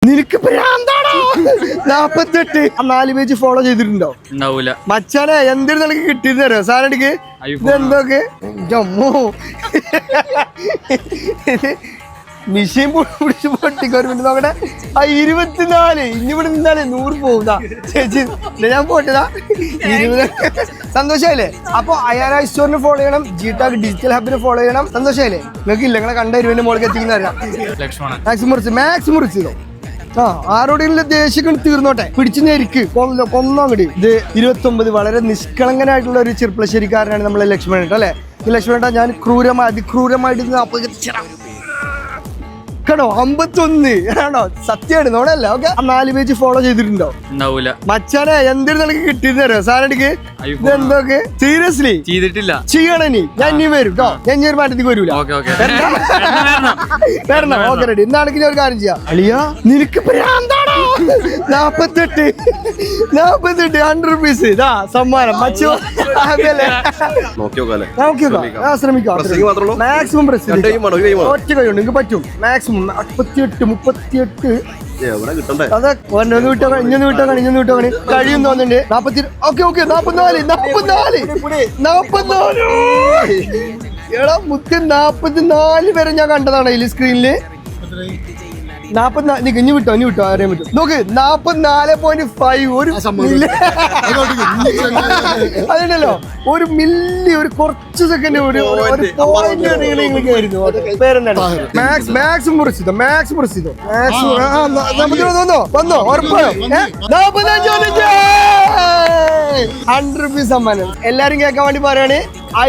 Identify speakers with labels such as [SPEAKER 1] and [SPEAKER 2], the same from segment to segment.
[SPEAKER 1] നിനക്ക് ഭ്രാന്താണോ? 48 4 page follow ചെയ്തിട്ടുണ്ടോ?
[SPEAKER 2] ഉണ്ടാവൂല
[SPEAKER 1] മച്ചാനെ എന്തൊരു നിനക്ക് കിട്ടിയിരുന്നോ സാറടിക്ക് ഇതെന്തൊക്കെ ജമ്മു മിഷീൻ പിടിച്ച് പൊട്ടിക്കൊരു മിനിറ്റ് നോക്കട്ടെ. 24 ഇനി ഇവിടെ നിന്നാലേ 100 പോകുതാ ചേച്ചി. ഞാൻ പോട്ടതാ 20. സന്തോഷായില്ലേ? അപ്പൊ അയാന സ്റ്റോറിന് ഫോളോ ചെയ്യണം, ജിടാഗ് ഡിജിറ്റൽ ഹബിന് ഫോളോ ചെയ്യണം. സന്തോഷായില്ലേ? നിങ്ങൾക്ക് ഇല്ല, നിങ്ങളെ കണ്ട 20 മോൾക്ക് എത്തിക്കുന്ന അറിയാം. മാക്സ് മുറിച്ചോ. ആ ആരോടെങ്കിലും ദേഷ്യം തീർന്നോട്ടെ, പിടിച്ചു നേരിക്ക് കൊന്നോങ്ങടി. ഇത് 29 വളരെ നിഷ്കളങ്കനായിട്ടുള്ള ഒരു ചെറുപ്പളശ്ശേരിക്കാരനാണ് നമ്മളെ ലക്ഷ്മണൻ കേട്ടോ അല്ലെ. ലക്ഷ്മണ ഞാൻ അതിക്രൂരമായിട്ട് 40 ണോ 51 ആണോ? സത്യമാണ് നോടല്ല. ഓക്കെ 4 പേജ് ഫോളോ ചെയ്തിട്ടുണ്ടോ?
[SPEAKER 2] ഉണ്ടാവൂല
[SPEAKER 1] മച്ചാനെ എന്തൊരു നിനക്ക് കിട്ടിയിരുന്നോ സാറടിക്ക് ഇതെന്തൊക്കെ? സീരിയസ്ലി
[SPEAKER 2] ചെയ്തിട്ടില്ല.
[SPEAKER 1] ചെയ്യണനി ഞാൻ ഇനി വരും കേട്ടോ. ഞാൻ ഇനി ഒരു മാറ്റത്തേക്ക് വരൂല. വരണം. Okay ready. ഇന്നാണെങ്കിൽ ഞാൻ ഒരു കാര്യം ചെയ്യാം. അളിയാ നിനക്ക് ഭ്രാന്താണോ? 48 100 rupees ഇതാ സമ്മാനം. മച്ചോ ശ്രമിക്കാം. മാക്സിമം ഒറ്റ കൈ കൊണ്ട് നിങ്ങൾക്ക് പറ്റും. മാക്സിമം 38 അതെ. ഒന്ന് വിട്ടോ ഇഞ്ഞൊന്ന് വിട്ടോ കഴിയും തോന്നുന്നുണ്ട്. 40 ഓക്കെ 44 എടാ മുത്ത് 44 വരെ ഞാൻ കണ്ടതാണ് ഇതിൽ സ്ക്രീനില്. 44 ഇനി വിട്ടോ അറിയാൻ പറ്റും. നോക്ക് 44.5 ഒരു അതുണ്ടല്ലോ. ഒരു മില്ലി ഒരു കുറച്ച് സെക്കൻഡ് ഒരു പോയിന്റ് പേരെന്താണ്? മാക്സ് മുറിച്ചതോ വന്നോ ഉറപ്പായോ? 100 rupees സമ്മാനം. എല്ലാരും കേൾക്കാൻ വേണ്ടി പറയാണ്,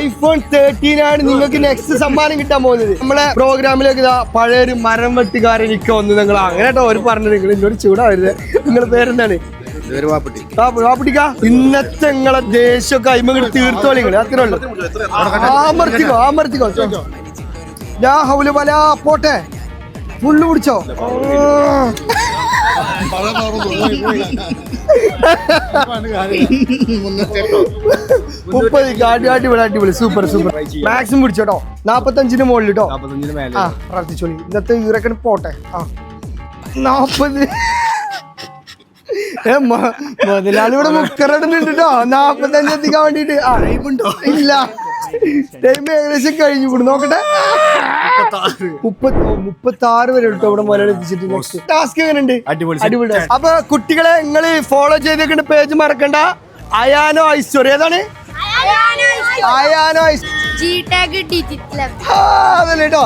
[SPEAKER 1] iPhone 13 ആണ് നിങ്ങൾക്ക് നെക്സ്റ്റ് സമ്മാനം കിട്ടാൻ പോകുന്നത്. നമ്മളെ പ്രോഗ്രാമിലേക്ക് ഇതാ പഴയൊരു മരം വെട്ടുകാരൻ എനിക്ക് വന്നു. നിങ്ങൾ അങ്ങനെ കേട്ടോ അവർ പറഞ്ഞത്. നിങ്ങൾ എന്നോട് ചൂടാവരുത്. നിങ്ങളുടെ പേരെന്താണ്? വാപ്പട്ടിക്ക. ഇന്നത്തെ നിങ്ങളെ ദേശമൊക്കെ അയിമകൾ തീർത്തോളി. നിങ്ങൾ അത്രേ ഉള്ളൂ. ആമർത്തിക്കോ ഞാൻ ഹൗല് പല പോട്ടെ ഫുള്ള് പിടിച്ചോ. 30 അടിപൊളി സൂപ്പർ. മാക്സിമം പിടിച്ചോട്ടോ. 45 മുകളിൽ കേട്ടോ. ആ പ്രാർത്ഥിച്ചോളി. ഇന്നത്തെ ഇറക്കണ പോട്ടെ. 40 മുതലാളിവിടെ മുക്കറിടുന്നുണ്ട് കേട്ടോ. 45 എത്തിക്കാൻ വേണ്ടിട്ട് ഇല്ല. ടൈം ഏകദേശം കഴിഞ്ഞു കൂടി നോക്കട്ടെ. 36 വരെ കേട്ടോ ഇവിടെ മുതലാളി എത്തിച്ചിട്ട്. നെക്സ്റ്റ് ടാസ്ക് എങ്ങനെയുണ്ട്? അടിപൊളി. അപ്പൊ കുട്ടികളെ നിങ്ങൾ ഫോളോ ചെയ്തേക്കുന്ന പേജ് മറക്കണ്ട. അയാനോ ഐശ്വര്യ. ഏതാണ്? അയാനോ ഐശ്വര്യ. അതല്ലേ കേട്ടോ.